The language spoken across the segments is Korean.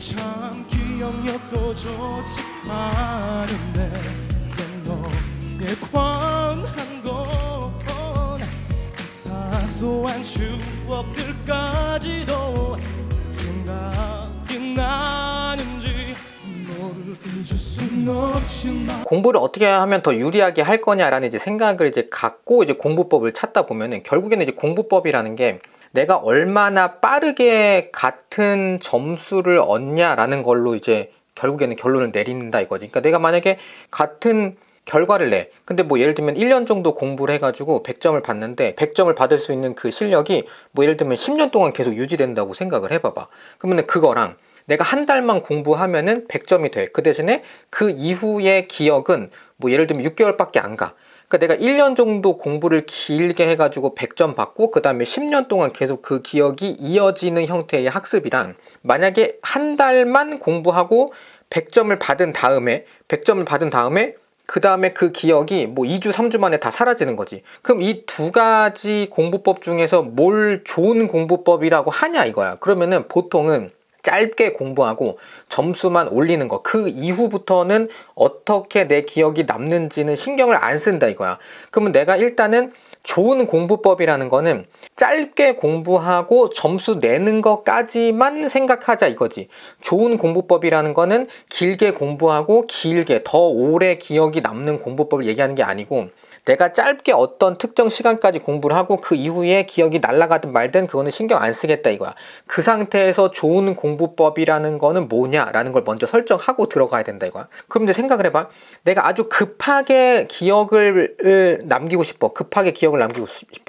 참 기억력도 좋지 않은데 너의 관한 건 그 사소한 추억들까지도 생각이 나는지 너를 잊을 순 없지만. 공부를 어떻게 하면 더 유리하게 할 거냐라는 이제 생각을 이제 갖고 이제 공부법을 찾다 보면은 결국에는 이제 공부법이라는 게 내가 얼마나 빠르게 같은 점수를 얻냐라는 걸로 이제 결국에는 결론을 내린다 이거지. 그러니까 내가 만약에 같은 결과를 내. 근데 뭐 예를 들면 1년 정도 공부를 해가지고 100점을 받는데 100점을 받을 수 있는 그 실력이 뭐 예를 들면 10년 동안 계속 유지된다고 생각을 해봐봐. 그러면 그거랑 내가 한 달만 공부하면은 100점이 돼. 그 대신에 그 이후의 기억은 뭐 예를 들면 6개월밖에 안 가. 그러니까 내가 1년 정도 공부를 길게 해가지고 100점 받고 그 다음에 10년 동안 계속 그 기억이 이어지는 형태의 학습이랑 만약에 한 달만 공부하고 100점을 받은 다음에 그 다음에 그 기억이 뭐 2주, 3주 만에 다 사라지는 거지. 그럼 이 두 가지 공부법 중에서 뭘 좋은 공부법이라고 하냐 이거야. 그러면은 보통은 짧게 공부하고 점수만 올리는 거, 그 이후부터는 어떻게 내 기억이 남는지는 신경을 안 쓴다 이거야. 그러면 내가 일단은 좋은 공부법이라는 거는 짧게 공부하고 점수 내는 것까지만 생각하자 이거지. 좋은 공부법이라는 거는 길게 공부하고 길게 더 오래 기억이 남는 공부법을 얘기하는 게 아니고, 내가 짧게 어떤 특정 시간까지 공부를 하고 그 이후에 기억이 날아가든 말든 그거는 신경 안 쓰겠다 이거야. 그 상태에서 좋은 공부법이라는 거는 뭐냐라는 걸 먼저 설정하고 들어가야 된다 이거야. 그럼 이제 생각을 해봐. 내가 아주 급하게 기억을 남기고 싶어.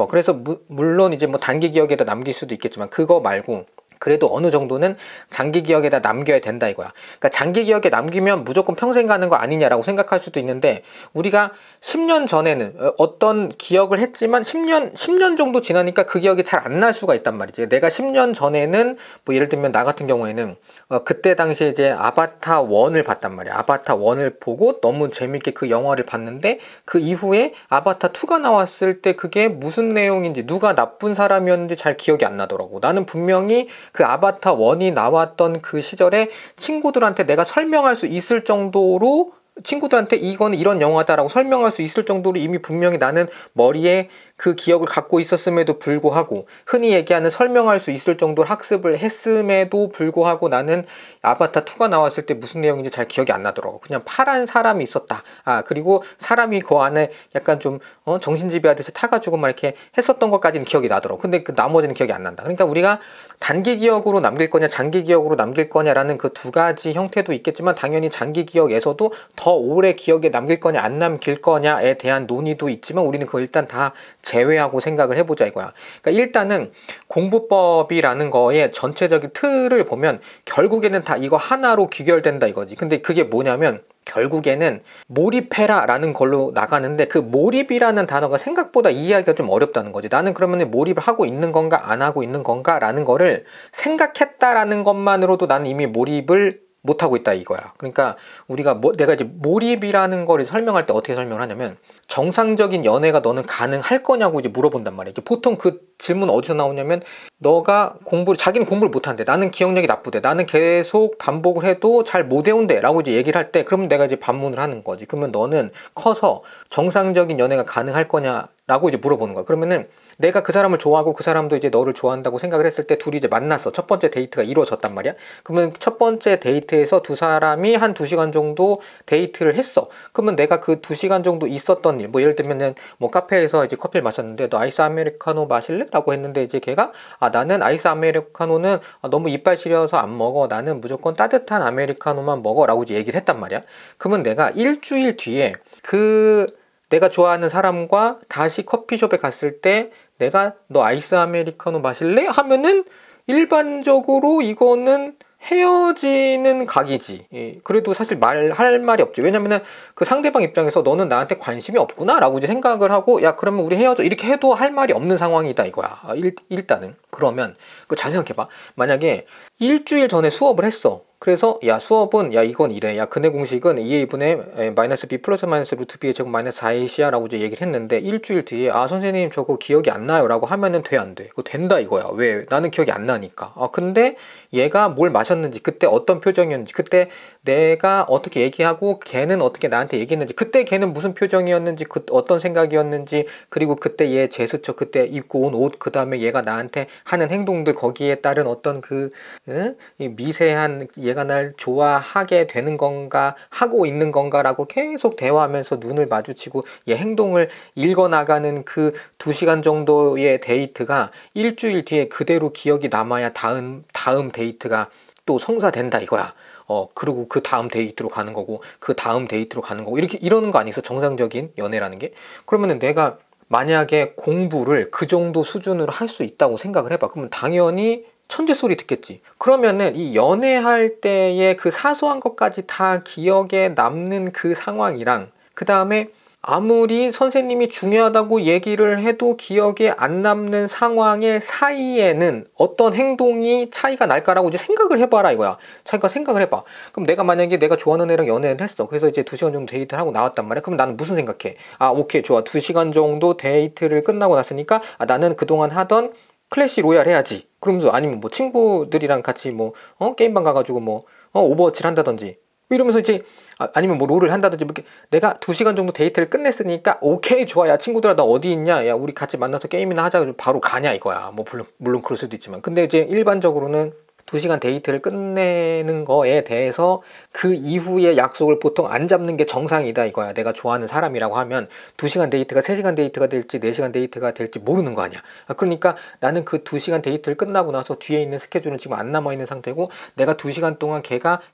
그래서 물론 이제 뭐 단기 기억에다 남길 수도 있겠지만 그거 말고 그래도 어느 정도는 장기 기억에다 남겨야 된다 이거야. 그러니까 장기 기억에 남기면 무조건 평생 가는 거 아니냐라고 생각할 수도 있는데, 우리가 10년 전에는 어떤 기억을 했지만 10년 정도 지나니까 그 기억이 잘 안 날 수가 있단 말이지. 내가 10년 전에는 뭐 예를 들면 나 같은 경우에는 그때 당시에 이제 아바타 1을 봤단 말이야. 아바타 1을 보고 너무 재밌게 그 영화를 봤는데 그 이후에 아바타 2가 나왔을 때 그게 무슨 내용인지, 누가 나쁜 사람이었는지 잘 기억이 안 나더라고. 나는 분명히 그 아바타 1이 나왔던 그 시절에 친구들한테 내가 설명할 수 있을 정도로, 친구들한테 이거는 이런 영화다라고 설명할 수 있을 정도로 이미 분명히 나는 머리에 그 기억을 갖고 있었음에도 불구하고, 흔히 얘기하는 설명할 수 있을 정도로 학습을 했음에도 불구하고 나는 아바타 2가 나왔을 때 무슨 내용인지 잘 기억이 안 나더라고. 그냥 파란 사람이 있었다. 그리고 사람이 그 안에 약간 좀 정신지배하듯이 타가지고 막 이렇게 했었던 것까지는 기억이 나더라고. 근데 그 나머지는 기억이 안 난다. 그러니까 우리가 단기 기억으로 남길 거냐 장기 기억으로 남길 거냐라는 그 두 가지 형태도 있겠지만, 당연히 장기 기억에서도 더 오래 기억에 남길 거냐 안 남길 거냐에 대한 논의도 있지만 우리는 그거 일단 다 제외하고 생각을 해보자 이거야. 그러니까 일단은 공부법이라는 거의 전체적인 틀을 보면 결국에는 다 이거 하나로 귀결된다 이거지. 근데 그게 뭐냐면 결국에는 몰입해라 라는 걸로 나가는데, 그 몰입이라는 단어가 생각보다 이해하기가 좀 어렵다는 거지. 나는 그러면 몰입을 하고 있는 건가 안 하고 있는 건가 라는 거를 생각했다라는 것만으로도 나는 이미 몰입을 못하고 있다 이거야. 그러니까 우리가 내가 이제 몰입이라는 거를 설명할 때 어떻게 설명을 하냐면, 정상적인 연애가 너는 가능할 거냐고 이제 물어본단 말이야. 보통 그 질문 어디서 나오냐면, 너가 자기는 공부를 못한대, 나는 기억력이 나쁘대, 나는 계속 반복을 해도 잘 못 외운대 라고 이제 얘기를 할 때, 그러면 내가 이제 반문을 하는 거지. 그러면 너는 커서 정상적인 연애가 가능할 거냐라고 이제 물어보는 거야. 그러면은 내가 그 사람을 좋아하고 그 사람도 이제 너를 좋아한다고 생각을 했을 때 둘이 이제 만났어. 첫 번째 데이트가 이루어졌단 말이야. 그러면 첫 번째 데이트에서 두 사람이 한 2시간 정도 데이트를 했어. 그러면 내가 그 2시간 정도 있었던 일, 뭐 예를 들면은 뭐 카페에서 이제 커피를 마셨는데 너 아이스 아메리카노 마실래? 라고 했는데 이제 걔가 나는 아이스 아메리카노는 너무 이빨 시려서 안 먹어, 나는 무조건 따뜻한 아메리카노만 먹어 라고 이제 얘기를 했단 말이야. 그러면 내가 일주일 뒤에 내가 좋아하는 사람과 다시 커피숍에 갔을 때 내가 너 아이스 아메리카노 마실래? 하면은 일반적으로 이거는 헤어지는 각이지. 그래도 사실 할 말이 없지. 왜냐면은 그 상대방 입장에서 너는 나한테 관심이 없구나 라고 이제 생각을 하고, 야 그러면 우리 헤어져 이렇게 해도 할 말이 없는 상황이다 이거야. 일단은. 그러면 그 잘 생각해봐. 만약에 일주일 전에 수업을 했어. 그래서 야 수업은 야 이건 이래, 야 근해 공식은 2a분의 마이너스 b 플러스 마이너스 루트 b의 제곱 마이너스 4ac야 라고 이제 얘기를 했는데 일주일 뒤에 아 선생님 저거 기억이 안 나요 라고 하면은 돼 안 돼? 그거 된다 이거야. 왜? 나는 기억이 안 나니까. 근데 얘가 뭘 마셨는지, 그때 어떤 표정이었는지, 그때 내가 어떻게 얘기하고 걔는 어떻게 나한테 얘기했는지, 그때 걔는 무슨 표정이었는지, 어떤 생각이었는지, 그리고 그때 얘 제스처, 그때 입고 온 옷, 그 다음에 얘가 나한테 하는 행동들, 거기에 따른 어떤 이 미세한 얘가 날 좋아하게 되는 건가, 하고 있는 건가라고 계속 대화하면서 눈을 마주치고 얘 행동을 읽어나가는 그 2시간 정도의 데이트가 일주일 뒤에 그대로 기억이 남아야 다음 데이트가 또 성사된다 이거야. 그리고 그 다음 데이트로 가는 거고, 그 다음 데이트로 가는 거고, 이렇게 이러는 거 아니겠어? 정상적인 연애라는 게. 그러면은 내가 만약에 공부를 그 정도 수준으로 할 수 있다고 생각을 해봐. 그러면 당연히 천재 소리 듣겠지. 그러면은 이 연애할 때의 그 사소한 것까지 다 기억에 남는 그 상황이랑, 그 다음에 아무리 선생님이 중요하다고 얘기를 해도 기억에 안 남는 상황의 사이에는 어떤 행동이 차이가 날까라고 이제 생각을 해봐라 이거야. 차이가 생각을 해봐. 그럼 내가 만약에 내가 좋아하는 애랑 연애를 했어. 그래서 이제 2시간 정도 데이트를 하고 나왔단 말이야. 그럼 나는 무슨 생각해? 오케이, 좋아. 2시간 정도 데이트를 끝나고 났으니까 나는 그동안 하던 클래시 로얄 해야지. 그러면서 아니면 뭐 친구들이랑 같이 게임방 가가지고 오버워치를 한다든지 이러면서 이제 아니면 뭐 롤을 한다든지 이렇게 내가 2시간 정도 데이트를 끝냈으니까 오케이 좋아, 야 친구들아 나 어디 있냐, 야 우리 같이 만나서 게임이나 하자, 바로 가냐 이거야. 뭐 물론 그럴 수도 있지만, 근데 이제 일반적으로는 2시간 데이트를 끝내는 거에 대해서 그 이후의 약속을 보통 안 잡는 게 정상이다 이거야. 내가 좋아하는 사람이라고 하면 2시간 데이트가 3시간 데이트가 될지 4시간 데이트가 될지 모르는 거 아니야. 그러니까 나는 그 2시간 데이트를 끝나고 나서 뒤에 있는 스케줄은 지금 안 남아있는 상태고, 내가 2시간 동안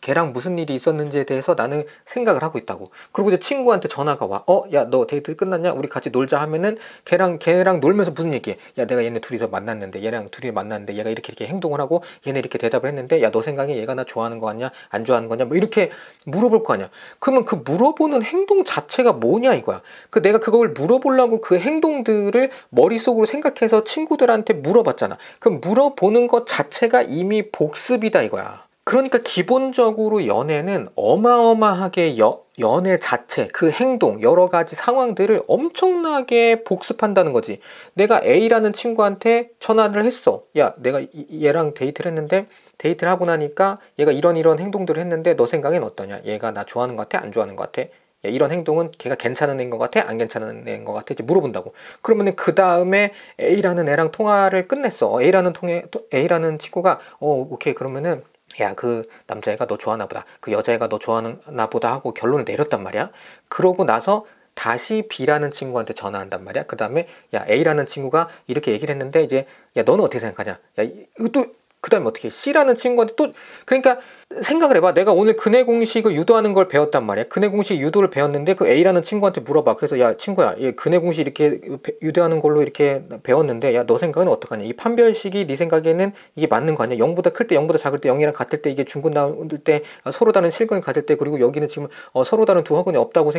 걔랑 무슨 일이 있었는지에 대해서 나는 생각을 하고 있다고. 그리고 이제 친구한테 전화가 와. 야 너 데이트 끝났냐? 우리 같이 놀자 하면은 걔랑 놀면서 무슨 얘기해? 야 내가 얘네 둘이서 만났는데, 얘랑 둘이 만났는데 얘가 이렇게 내가 하고 얘네 이렇게 대답을 했는데, 야 너 생각에 얘가 나 좋아하는 거 같냐 안 좋아하는 거냐, 뭐 이렇게 물어볼 거 아니야. 그러면 그 물어보는 행동 자체가 뭐냐 이거야. 내가 그걸 물어보려고 그 행동들을 머릿속으로 생각해서 친구들한테 물어봤잖아. 그럼 물어보는 것 자체가 이미 복습이다 이거야. 그러니까 기본적으로 연애는 어마어마하게 연애 자체, 그 행동, 여러 가지 상황들을 엄청나게 복습한다는 거지. 내가 A라는 친구한테 전화를 했어. 야, 내가 얘랑 데이트를 했는데, 데이트를 하고 나니까 얘가 이런 행동들을 했는데 너 생각엔 어떠냐? 얘가 나 좋아하는 것 같아? 안 좋아하는 것 같아? 야, 이런 행동은 걔가 괜찮은 애인 것 같아? 안 괜찮은 애인 것 같아? 이제 물어본다고. 그러면은 그 다음에 A라는 애랑 통화를 끝냈어. A라는 친구가 오케이, 그러면은 야, 그 남자애가 너 좋아하나 보다, 그 여자애가 너 좋아하나 보다 하고 결론을 내렸단 말이야. 그러고 나서 다시 B라는 친구한테 전화한단 말이야. 그 다음에 야 A라는 친구가 이렇게 얘기를 했는데, 이제 야 너는 어떻게 생각하냐, 야 이거 또 그 다음에 어떻게 C라는 친구한테 또, 그러니까 생각을 해봐. 내가 오늘 근해 공식을 유도하는 걸 배웠단 말이야. 근해 공식 유도를 배웠는데 그 A라는 친구한테 물어봐. 그래서 야 친구야, 얘 근해 공식 이렇게 유도하는 걸로 이렇게 배웠는데, 야 너 생각은 어떡하냐? 이 판별식이 네 생각에는 이게 맞는 거 아니야? 0보다 클 때, 0보다 작을 때, 0이랑 같을 때, 이게 중근 나올 때, 서로 다른 실근을 가질 때, 그리고 여기는 지금 서로 다른 두 허근이 없다고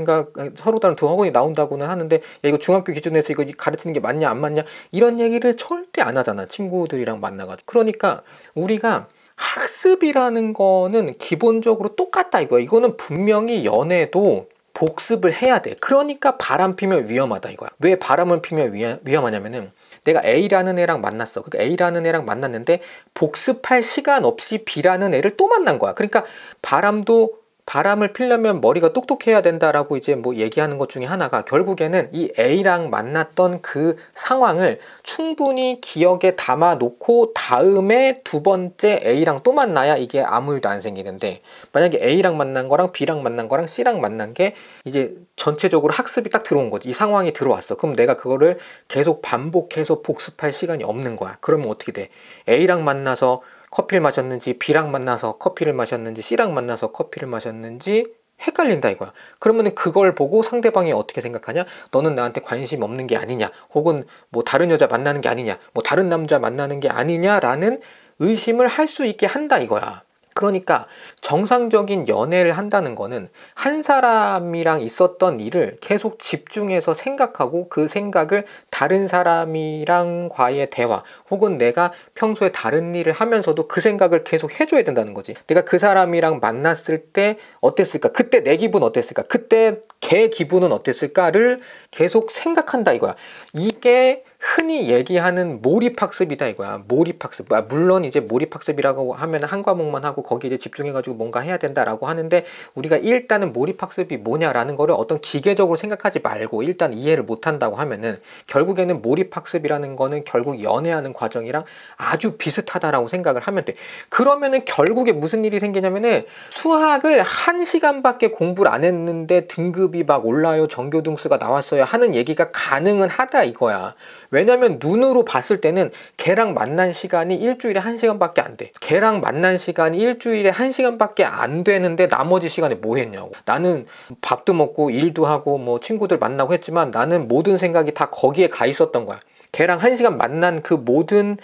서로 다른 두 허근이 나온다고는 하는데, 야 이거 중학교 기준에서 이거 가르치는 게 맞냐 안 맞냐, 이런 얘기를 절대 안 하잖아, 친구들이랑 만나가지고. 그러니까 우리가 학습이라는 거는 기본적으로 똑같다 이거야. 이거는 분명히 연애도 복습을 해야 돼. 그러니까 바람 피면 위험하다 이거야. 왜 바람을 피면 위험하냐면은, 내가 A라는 애랑 만났어. 그러니까 A라는 애랑 만났는데 복습할 시간 없이 B라는 애를 또 만난 거야. 그러니까 바람을 피려면 머리가 똑똑해야 된다라고 이제 뭐 얘기하는 것 중에 하나가, 결국에는 이 A랑 만났던 그 상황을 충분히 기억에 담아 놓고 다음에 두 번째 A랑 또 만나야 이게 아무 일도 안 생기는데, 만약에 A랑 만난 거랑 B랑 만난 거랑 C랑 만난 게 이제 전체적으로 학습이 딱 들어온 거지. 이 상황이 들어왔어. 그럼 내가 그거를 계속 반복해서 복습할 시간이 없는 거야. 그러면 어떻게 돼? A랑 만나서 커피를 마셨는지, B랑 만나서 커피를 마셨는지, C랑 만나서 커피를 마셨는지 헷갈린다 이거야. 그러면 그걸 보고 상대방이 어떻게 생각하냐? 너는 나한테 관심 없는 게 아니냐, 혹은 뭐 다른 여자 만나는 게 아니냐, 뭐 다른 남자 만나는 게 아니냐라는 의심을 할 수 있게 한다 이거야. 그러니까 정상적인 연애를 한다는 거는 한 사람이랑 있었던 일을 계속 집중해서 생각하고 그 생각을 다른 사람이랑과의 대화 혹은 내가 평소에 다른 일을 하면서도 그 생각을 계속 해줘야 된다는 거지. 내가 그 사람이랑 만났을 때 어땠을까? 그때 내 기분 어땠을까? 그때 걔 기분은 어땠을까를 계속 생각한다 이거야. 이게 흔히 얘기하는 몰입학습이다 이거야. 몰입학습. 물론 이제 몰입학습이라고 하면 한 과목만 하고 거기에 이제 집중해가지고 뭔가 해야 된다라고 하는데, 우리가 일단은 몰입학습이 뭐냐라는 거를 어떤 기계적으로 생각하지 말고 일단 이해를 못한다고 하면은, 결국에는 몰입학습이라는 거는 결국 연애하는 과정이랑 아주 비슷하다라고 생각을 하면 돼. 그러면은 결국에 무슨 일이 생기냐면은, 수학을 1시간밖에 공부를 안 했는데 등급이 막 올라요, 전교등수가 나왔어요 하는 얘기가 가능은 하다 이거야. 왜냐면 눈으로 봤을 때는 걔랑 만난 시간이 일주일에 1시간밖에 안 돼. 걔랑 만난 시간이 일주일에 1시간밖에 안 되는데 나머지 시간에 뭐 했냐고. 나는 밥도 먹고 일도 하고 뭐 친구들 만나고 했지만 나는 모든 생각이 다 거기에 가 있었던 거야. 걔랑 1시간 만난 그 모든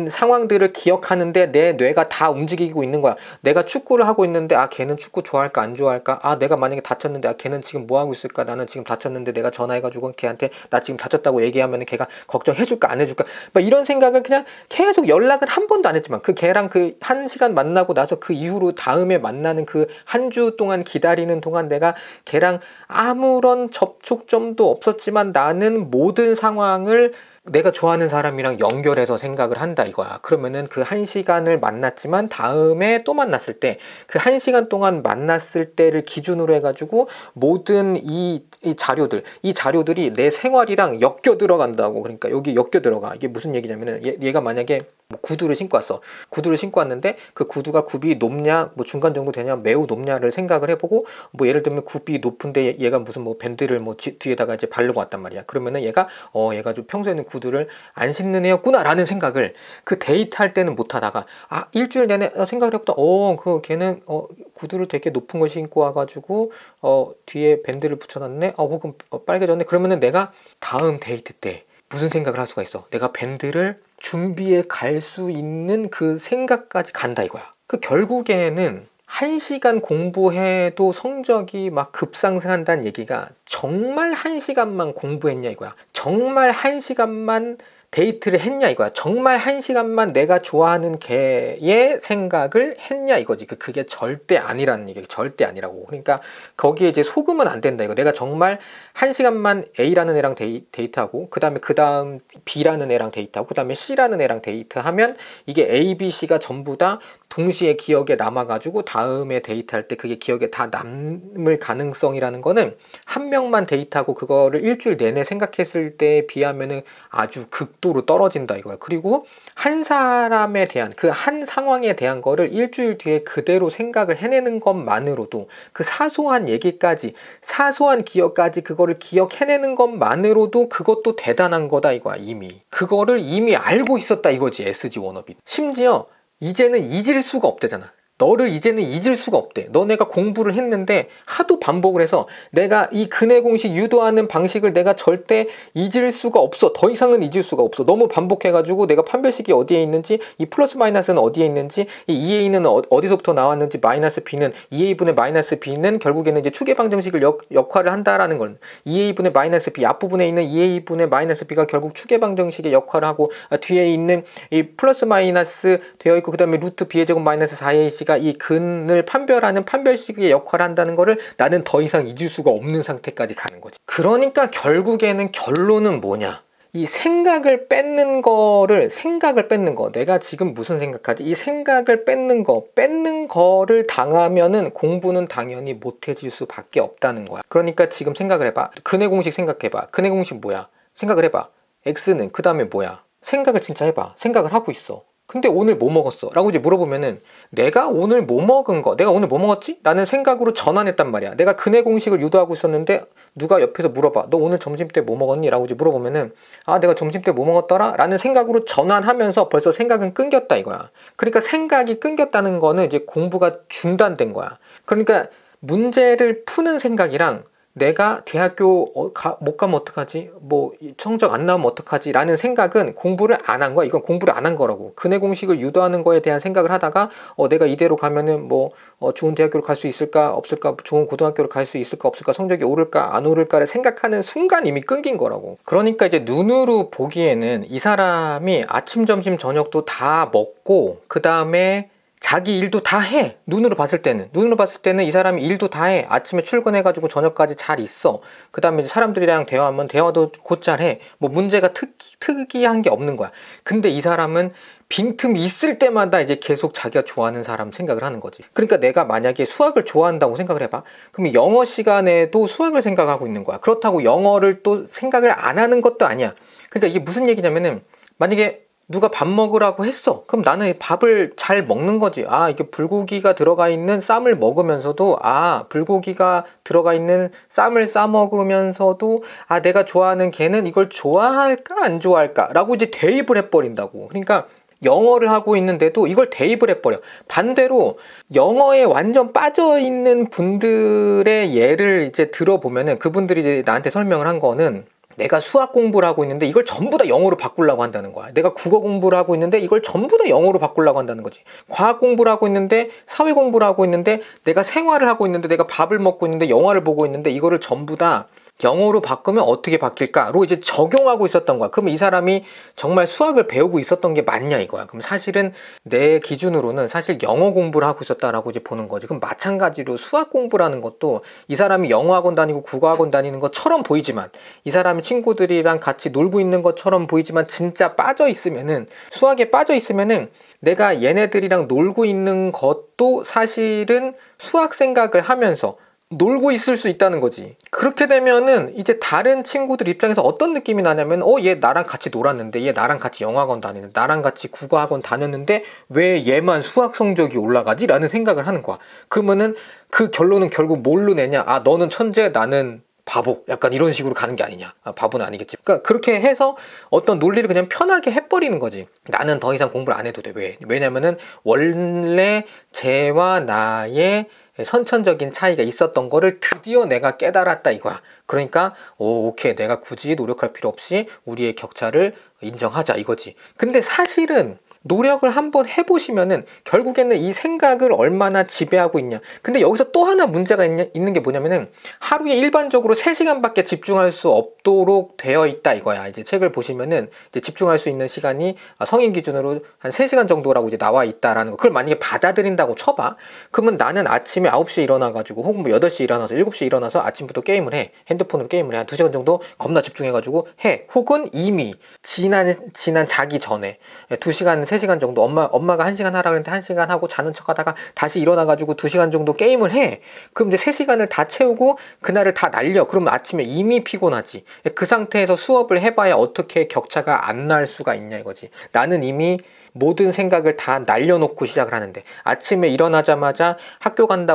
상황들을 기억하는데 내 뇌가 다 움직이고 있는 거야. 내가 축구를 하고 있는데 걔는 축구 좋아할까 안 좋아할까? 내가 만약에 다쳤는데 걔는 지금 뭐 하고 있을까? 나는 지금 다쳤는데 내가 전화해가지고 걔한테 나 지금 다쳤다고 얘기하면 걔가 걱정해줄까 안 해줄까? 막 이런 생각을 그냥 계속, 연락은 한 번도 안 했지만 그 걔랑 그 1시간 만나고 나서 그 이후로 다음에 만나는 그 한 주 동안 기다리는 동안 내가 걔랑 아무런 접촉점도 없었지만 나는 모든 상황을 내가 좋아하는 사람이랑 연결해서 생각을 한다 이거야. 그러면은 그 1시간을 만났지만 다음에 또 만났을 때 그 1시간 동안 만났을 때를 기준으로 해가지고 모든 이 자료들이 내 생활이랑 엮여 들어간다고. 그러니까 여기 엮여 들어가. 이게 무슨 얘기냐면은, 얘가 만약에 뭐 구두를 신고 왔어. 구두를 신고 왔는데 그 구두가 굽이 높냐, 뭐 중간 정도 되냐, 매우 높냐를 생각을 해보고, 뭐 예를 들면 굽이 높은데 얘가 무슨 뭐 밴드를 뭐 뒤에다가 이제 바르고 왔단 말이야. 그러면은 얘가 좀 평소에는 구두를 안 신는 애였구나라는 생각을 그 데이트할 때는 못 하다가 일주일 내내 생각을 해보다 걔는 구두를 되게 높은 거 신고 와가지고 뒤에 밴드를 붙여놨네. 혹은 빨개졌네. 그러면은 내가 다음 데이트 때 무슨 생각을 할 수가 있어? 내가 밴드를 준비해 갈 수 있는 그 생각까지 간다 이거야. 그 결국에는 1시간 공부해도 성적이 막 급상승한다는 얘기가, 정말 1시간만 공부했냐 이거야. 정말 1시간만 데이트를 했냐 이거야. 정말 1시간만 내가 좋아하는 걔의 생각을 했냐 이거지. 그게 절대 아니라는 얘기. 절대 아니라고. 그러니까 거기에 이제 속으면 안 된다 이거. 내가 정말 1시간만 A라는 애랑 데이트하고 그 다음 B라는 애랑 데이트하고 그 다음에 C라는 애랑 데이트하면 이게 A, B, C가 전부 다 동시에 기억에 남아가지고 다음에 데이트할 때 그게 기억에 다 남을 가능성이라는 거는, 한 명만 데이트하고 그거를 일주일 내내 생각했을 때에 비하면은 아주 극도로 떨어진다 이거야. 그리고 한 사람에 대한 그 한 상황에 대한 거를 일주일 뒤에 그대로 생각을 해내는 것만으로도, 그 사소한 얘기까지, 사소한 기억까지 그거를 기억해내는 것만으로도 그것도 대단한 거다 이거야. 그거를 이미 알고 있었다 이거지, SG 워너비. 심지어 이제는 잊을 수가 없대잖아. 너를 이제는 잊을 수가 없대. 너네가 공부를 했는데 하도 반복을 해서 내가 이 근해 공식 유도하는 방식을 내가 절대 잊을 수가 없어. 더 이상은 잊을 수가 없어. 너무 반복해가지고 내가 판별식이 어디에 있는지, 이 플러스 마이너스는 어디에 있는지, 이 2a는 어디서부터 나왔는지, 마이너스 b는 2a분의 마이너스 b는 결국에는 이제 추계방정식을 역할을 한다라는 건, 2a분의 마이너스 b 앞부분에 있는 2a분의 마이너스 b가 결국 추계방정식의 역할을 하고, 뒤에 있는 이 플러스 마이너스 되어 있고 그 다음에 루트 b의 제곱 마이너스 4ac가 이 근을 판별하는 판별식의 역할을 한다는 거를 나는 더 이상 잊을 수가 없는 상태까지 가는 거지. 그러니까 결국에는 결론은 뭐냐? 이 생각을 뺏는 거, 내가 지금 무슨 생각하지? 이 생각을 뺏는 거를 당하면은 공부는 당연히 못해질 수밖에 없다는 거야. 그러니까 지금 생각을 해봐. 근해 공식 생각해봐. 근해 공식 뭐야? 생각을 해봐. x는 그 다음에 뭐야? 생각을 진짜 해봐. 생각을 하고 있어. 근데 오늘 뭐 먹었어? 라고 이제 물어보면은, 내가 오늘 뭐 먹었지? 라는 생각으로 전환했단 말이야. 내가 근해 공식을 유도하고 있었는데 누가 옆에서 물어봐. 너 오늘 점심때 뭐 먹었니? 라고 이제 물어보면은, 내가 점심때 뭐 먹었더라? 라는 생각으로 전환하면서 벌써 생각은 끊겼다 이거야. 그러니까 생각이 끊겼다는 거는 이제 공부가 중단된 거야. 그러니까 문제를 푸는 생각이랑 내가 대학교 못 가면 어떡하지? 뭐 성적 안 나오면 어떡하지? 라는 생각은 공부를 안 한 거야. 이건 공부를 안 한 거라고. 근해 공식을 유도하는 거에 대한 생각을 하다가 내가 이대로 가면은 뭐 좋은 대학교를 갈 수 있을까 없을까, 좋은 고등학교를 갈 수 있을까 없을까, 성적이 오를까 안 오를까를 생각하는 순간 이미 끊긴 거라고. 그러니까 이제 눈으로 보기에는 이 사람이 아침 점심 저녁도 다 먹고 그 다음에 자기 일도 다 해. 눈으로 봤을 때는 이 사람이 일도 다 해. 아침에 출근해가지고 저녁까지 잘 있어. 그 다음에 사람들이랑 대화하면 대화도 곧잘 해. 뭐 문제가 특이한 게 없는 거야. 근데 이 사람은 빈틈이 있을 때마다 이제 계속 자기가 좋아하는 사람 생각을 하는 거지. 그러니까 내가 만약에 수학을 좋아한다고 생각을 해봐. 그럼 영어 시간에도 수학을 생각하고 있는 거야. 그렇다고 영어를 또 생각을 안 하는 것도 아니야. 그러니까 이게 무슨 얘기냐면은, 만약에 누가 밥 먹으라고 했어. 그럼 나는 밥을 잘 먹는 거지. 이게 불고기가 들어가 있는 쌈을 먹으면서도, 불고기가 들어가 있는 쌈을 싸 먹으면서도, 내가 좋아하는 걔는 이걸 좋아할까 안 좋아할까 라고 이제 대입을 해버린다고. 그러니까 영어를 하고 있는데도 이걸 대입을 해버려. 반대로 영어에 완전 빠져있는 분들의 예를 이제 들어보면은, 그분들이 이제 나한테 설명을 한 거는, 내가 수학 공부를 하고 있는데 이걸 전부 다 영어로 바꾸려고 한다는 거야. 내가 국어 공부를 하고 있는데 이걸 전부 다 영어로 바꾸려고 한다는 거지. 과학 공부를 하고 있는데, 사회 공부를 하고 있는데, 내가 생활을 하고 있는데, 내가 밥을 먹고 있는데, 영화를 보고 있는데, 이거를 전부 다 영어로 바꾸면 어떻게 바뀔까로 이제 적용하고 있었던 거야. 그러면 이 사람이 정말 수학을 배우고 있었던 게 맞냐 이거야. 그럼 사실은 내 기준으로는 사실 영어 공부를 하고 있었다라고 이제 보는 거지. 그럼 마찬가지로 수학 공부라는 것도 이 사람이 영어 학원 다니고 국어 학원 다니는 것처럼 보이지만, 이 사람이 친구들이랑 같이 놀고 있는 것처럼 보이지만, 진짜 빠져 있으면은, 수학에 빠져 있으면은 내가 얘네들이랑 놀고 있는 것도 사실은 수학 생각을 하면서 놀고 있을 수 있다는 거지. 그렇게 되면은 이제 다른 친구들 입장에서 어떤 느낌이 나냐면, 얘 나랑 같이 놀았는데, 얘 나랑 같이 영어학원 다니는데, 나랑 같이 국어학원 다녔는데 왜 얘만 수학 성적이 올라가지? 라는 생각을 하는 거야. 그러면은 그 결론은 결국 뭘로 내냐? 너는 천재, 나는 바보. 약간 이런 식으로 가는 게 아니냐. 바보는 아니겠지. 그러니까 그렇게 해서 어떤 논리를 그냥 편하게 해버리는 거지. 나는 더 이상 공부를 안 해도 돼. 왜? 왜냐면은 원래 쟤와 나의 선천적인 차이가 있었던 거를 드디어 내가 깨달았다 이거야. 그러니까 오케이, 내가 굳이 노력할 필요 없이 우리의 격차를 인정하자 이거지. 근데 사실은 노력을 한번 해보시면은 결국에는 이 생각을 얼마나 지배하고 있냐. 근데 여기서 또 하나 문제가 있는 게 뭐냐면은, 하루에 일반적으로 3시간밖에 집중할 수 없도록 되어 있다 이거야. 이제 책을 보시면은 이제 집중할 수 있는 시간이 성인 기준으로 한 3시간 정도라고 이제 나와 있다라는 거. 그걸 만약에 받아들인다고 쳐봐. 그러면 나는 아침에 9시에 일어나가지고, 혹은 뭐 8시에 일어나서 7시에 일어나서 아침부터 게임을 해. 핸드폰으로 게임을 해. 한 2시간 정도 겁나 집중해가지고 해. 혹은 이미 지난 자기 전에 2시간 3시간 정도 엄마가 1시간 하라 그랬는데 1시간 하고 자는 척 하다가 다시 일어나가지고 2시간 정도 게임을 해. 그럼 이제 3시간을 다 채우고 그날을 다 날려. 그러면 아침에 이미 피곤하지. 그 상태에서 수업을 해봐야 어떻게 격차가 안 날 수가 있냐 이거지. 나는 이미 모든 생각을 다 날려놓고 시작을 하는데, 아침에 일어나자마자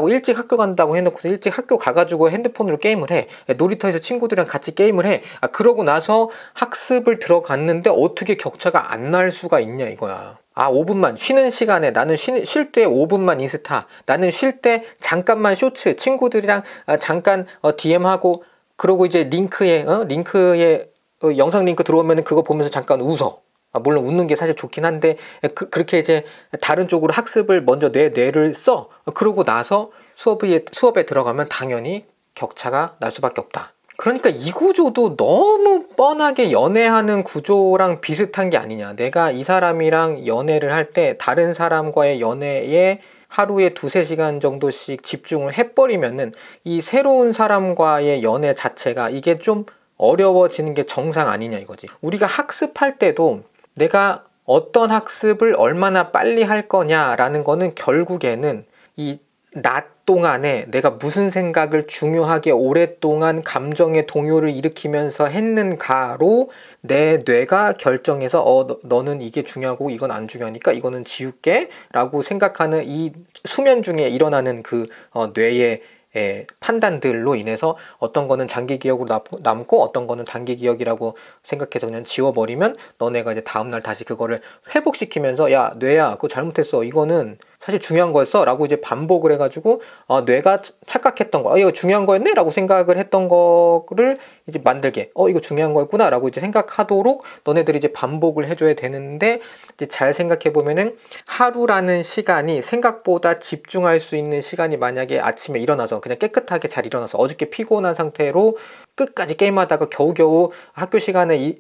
일찍 학교 간다고 해놓고서 일찍 학교 가가지고 핸드폰으로 게임을 해. 놀이터에서 친구들이랑 같이 게임을 해. 그러고 나서 학습을 들어갔는데 어떻게 격차가 안 날 수가 있냐 이거야. 5분만 쉬는 시간에, 나는 쉴 때 5분만 인스타, 나는 쉴 때 잠깐만 쇼츠, 친구들이랑 잠깐 DM하고, 그러고 이제 링크에 영상 링크 들어오면 그거 보면서 잠깐 웃어. 물론 웃는 게 사실 좋긴 한데, 그렇게 이제 다른 쪽으로 학습을 먼저 내 뇌를 써. 그러고 나서 수업에 들어가면 당연히 격차가 날 수밖에 없다. 그러니까 이 구조도 너무 뻔하게 연애하는 구조랑 비슷한 게 아니냐. 내가 이 사람이랑 연애를 할 때 다른 사람과의 연애에 하루에 2-3시간 정도씩 집중을 해버리면은 이 새로운 사람과의 연애 자체가 이게 좀 어려워지는 게 정상 아니냐 이거지. 우리가 학습할 때도 내가 어떤 학습을 얼마나 빨리 할 거냐라는 거는 결국에는 이 낮 동안에 내가 무슨 생각을 중요하게 오랫동안 감정의 동요를 일으키면서 했는가로 내 뇌가 결정해서 너는 이게 중요하고 이건 안 중요하니까 이거는 지울게 라고 생각하는, 이 수면 중에 일어나는 그 뇌의 판단들로 인해서 어떤 거는 장기 기억으로 남고 어떤 거는 단기 기억이라고 생각해서 그냥 지워버리면, 너네가 이제 다음날 다시 그거를 회복시키면서, 야 뇌야 그거 잘못했어, 이거는 사실 중요한 거였어 라고 이제 반복을 해가지고 뇌가 착각했던 거, 이거 중요한 거였네 라고 생각을 했던 거를 이제 만들게, 이거 중요한 거였구나 라고 이제 생각하도록 너네들이 이제 반복을 해줘야 되는데, 이제 잘 생각해 보면은 하루라는 시간이 생각보다 집중할 수 있는 시간이, 만약에 아침에 일어나서 그냥 깨끗하게 잘 일어나서 어저께 피곤한 상태로 끝까지 게임하다가 겨우겨우 학교 시간에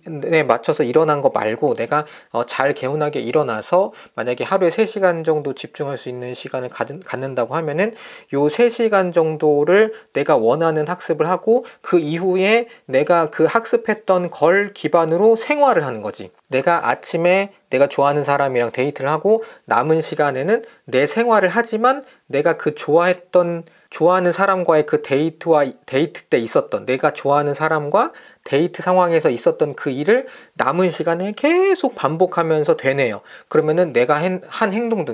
맞춰서 일어난 거 말고, 내가 잘 개운하게 일어나서 만약에 하루에 3시간 정도 집중할 수 있는 시간을 갖는다고 하면은 요 3시간 정도를 내가 원하는 학습을 하고, 그 이후에 내가 그 학습했던 걸 기반으로 생활을 하는 거지. 내가 아침에 내가 좋아하는 사람이랑 데이트를 하고 남은 시간에는 내 생활을 하지만, 내가 그 좋아하는 사람과의 그 데이트 때 있었던, 내가 좋아하는 사람과 데이트 상황에서 있었던 그 일을 남은 시간에 계속 반복하면서 되뇌요. 그러면은 내가 한 행동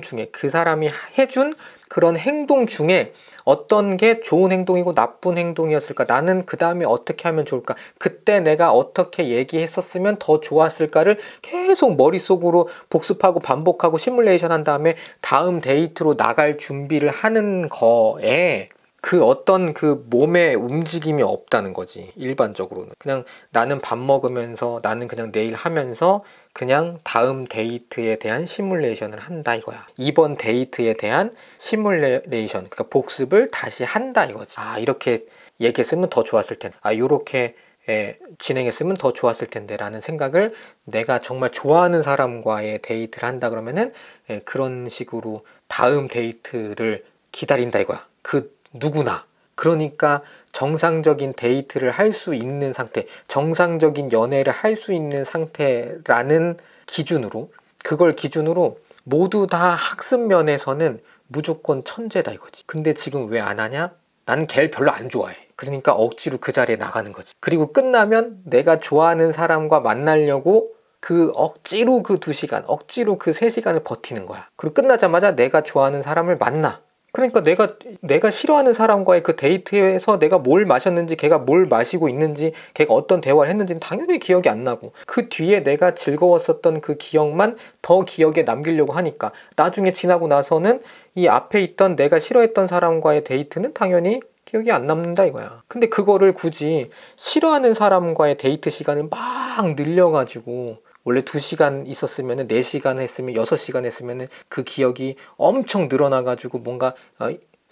중에 그 사람이 해준 그런 행동 중에 어떤 게 좋은 행동이고 나쁜 행동이었을까? 나는 그 다음에 어떻게 하면 좋을까? 그때 내가 어떻게 얘기했었으면 더 좋았을까를 계속 머릿속으로 복습하고 반복하고 시뮬레이션 한 다음에 다음 데이트로 나갈 준비를 하는 거에 그 어떤 그 몸의 움직임이 없다는 거지. 일반적으로는 그냥 나는 밥 먹으면서, 나는 그냥 내일 하면서 그냥 다음 데이트에 대한 시뮬레이션을 한다 이거야. 이번 데이트에 대한 시뮬레이션, 그러니까 복습을 다시 한다 이거지. 이렇게 얘기했으면 더 좋았을 텐데, 요렇게 진행했으면 더 좋았을 텐데 라는 생각을, 내가 정말 좋아하는 사람과의 데이트를 한다 그러면은 그런 식으로 다음 데이트를 기다린다 이거야. 그 누구나. 그러니까 정상적인 데이트를 할 수 있는 상태, 정상적인 연애를 할 수 있는 상태라는 기준으로, 그걸 기준으로 모두 다 학습 면에서는 무조건 천재다 이거지. 근데 지금 왜 안 하냐? 나는 걔를 별로 안 좋아해. 그러니까 억지로 그 자리에 나가는 거지. 그리고 끝나면 내가 좋아하는 사람과 만나려고 억지로 그 2시간, 억지로 그 3시간을 버티는 거야. 그리고 끝나자마자 내가 좋아하는 사람을 만나. 그러니까 내가 싫어하는 사람과의 그 데이트에서 내가 뭘 마셨는지, 걔가 뭘 마시고 있는지, 걔가 어떤 대화를 했는지는 당연히 기억이 안 나고, 그 뒤에 내가 즐거웠었던 그 기억만 더 기억에 남기려고 하니까 나중에 지나고 나서는 이 앞에 있던 내가 싫어했던 사람과의 데이트는 당연히 기억이 안 남는다 이거야. 근데 그거를 굳이 싫어하는 사람과의 데이트 시간을 막 늘려가지고, 원래 2시간 있었으면 4시간 했으면 6시간 했으면 그 기억이 엄청 늘어나가지고 뭔가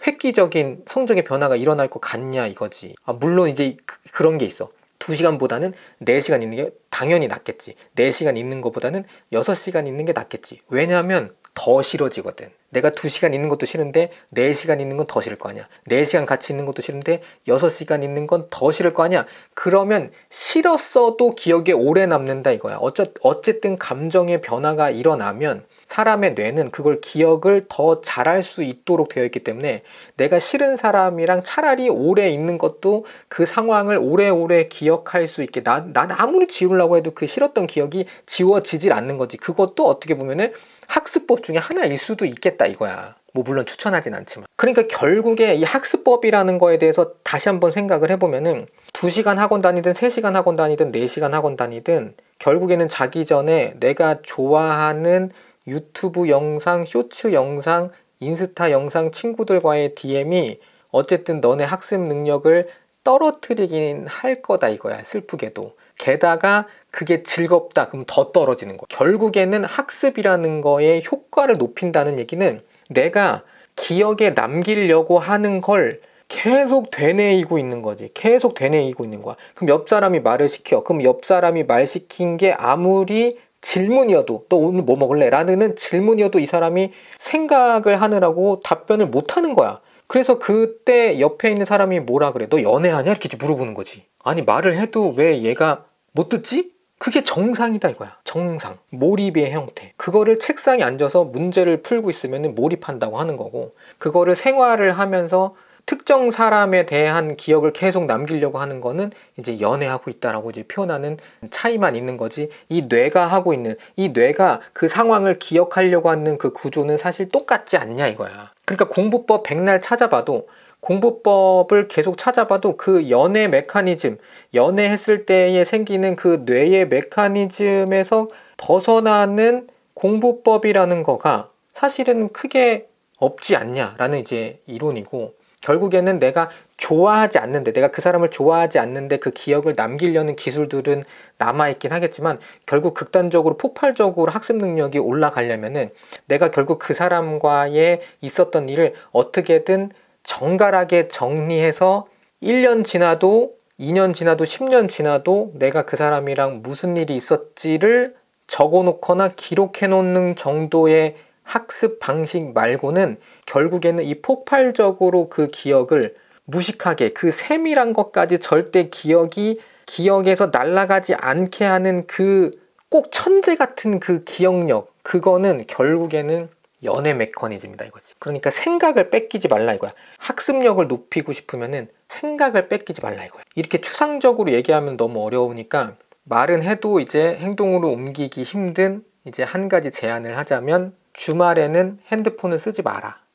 획기적인 성적의 변화가 일어날 것 같냐 이거지. 물론 이제 그런 게 있어. 2시간보다는 4시간 있는 게 당연히 낫겠지. 4시간 있는 것보다는 6시간 있는 게 낫겠지. 왜냐하면 더 싫어지거든. 내가 2시간 있는 것도 싫은데 4시간 있는 건 더 싫을 거 아니야. 4시간 같이 있는 것도 싫은데 6시간 있는 건 더 싫을 거 아니야. 그러면 싫었어도 기억에 오래 남는다 이거야. 어쨌든 감정의 변화가 일어나면 사람의 뇌는 그걸 기억을 더 잘할 수 있도록 되어 있기 때문에, 내가 싫은 사람이랑 차라리 오래 있는 것도 그 상황을 오래오래 기억할 수 있게, 난 아무리 지우려고 해도 그 싫었던 기억이 지워지질 않는 거지. 그것도 어떻게 보면은 학습법 중에 하나일 수도 있겠다 이거야. 물론 추천하진 않지만. 그러니까 결국에 이 학습법이라는 거에 대해서 다시 한번 생각을 해보면은 2시간 학원 다니든 3시간 학원 다니든 4시간 학원 다니든 결국에는 자기 전에 내가 좋아하는 유튜브 영상, 쇼츠 영상, 인스타 영상, 친구들과의 DM이 어쨌든 너네 학습 능력을 떨어뜨리긴 할 거다 이거야. 슬프게도. 게다가 그게 즐겁다 그럼 더 떨어지는 거. 결국에는 학습이라는 거에 효과를 높인다는 얘기는 내가 기억에 남기려고 하는 걸 계속 되뇌이고 있는 거지. 계속 되뇌이고 있는 거야. 그럼 옆 사람이 말을 시켜. 그럼 옆 사람이 말 시킨 게 아무리 질문이어도, 너 오늘 뭐 먹을래? 라는 질문이어도 이 사람이 생각을 하느라고 답변을 못 하는 거야. 그래서 그때 옆에 있는 사람이 뭐라 그래? 너 연애하냐? 이렇게 물어보는 거지. 아니 말을 해도 왜 얘가 못 듣지? 그게 정상이다 이거야. 정상. 몰입의 형태. 그거를 책상에 앉아서 문제를 풀고 있으면 몰입한다고 하는 거고, 그거를 생활을 하면서 특정 사람에 대한 기억을 계속 남기려고 하는 거는 이제 연애하고 있다라고 이제 표현하는 차이만 있는 거지. 이 뇌가 그 상황을 기억하려고 하는 그 구조는 사실 똑같지 않냐 이거야. 그러니까 공부법 백날 찾아봐도, 공부법을 계속 찾아봐도 그 연애 메커니즘, 연애했을 때에 생기는 그 뇌의 메커니즘에서 벗어나는 공부법이라는 거가 사실은 크게 없지 않냐라는 이제 이론이고, 결국에는 내가 좋아하지 않는데, 내가 그 사람을 좋아하지 않는데 그 기억을 남기려는 기술들은 남아있긴 하겠지만, 결국 극단적으로 폭발적으로 학습 능력이 올라가려면은 내가 결국 그 사람과의 있었던 일을 어떻게든 정갈하게 정리해서 1년 지나도 2년 지나도 10년 지나도 내가 그 사람이랑 무슨 일이 있었지를 적어놓거나 기록해놓는 정도의 학습 방식 말고는 결국에는 이 폭발적으로 그 기억을 무식하게, 그 세밀한 것까지 절대 기억에서 날아가지 않게 하는 그 꼭 천재 같은 그 기억력, 그거는 결국에는 연애 메커니즘이다 이거지. 그러니까 생각을 뺏기지 말라 이거야. 학습력을 높이고 싶으면은 생각을 뺏기지 말라 이거야. 이렇게 추상적으로 얘기하면 너무 어려우니까 말은 해도 이제 행동으로 옮기기 힘든 이제 한 가지 제안을 하자면, 주말에는 핸드폰을 쓰지 마라.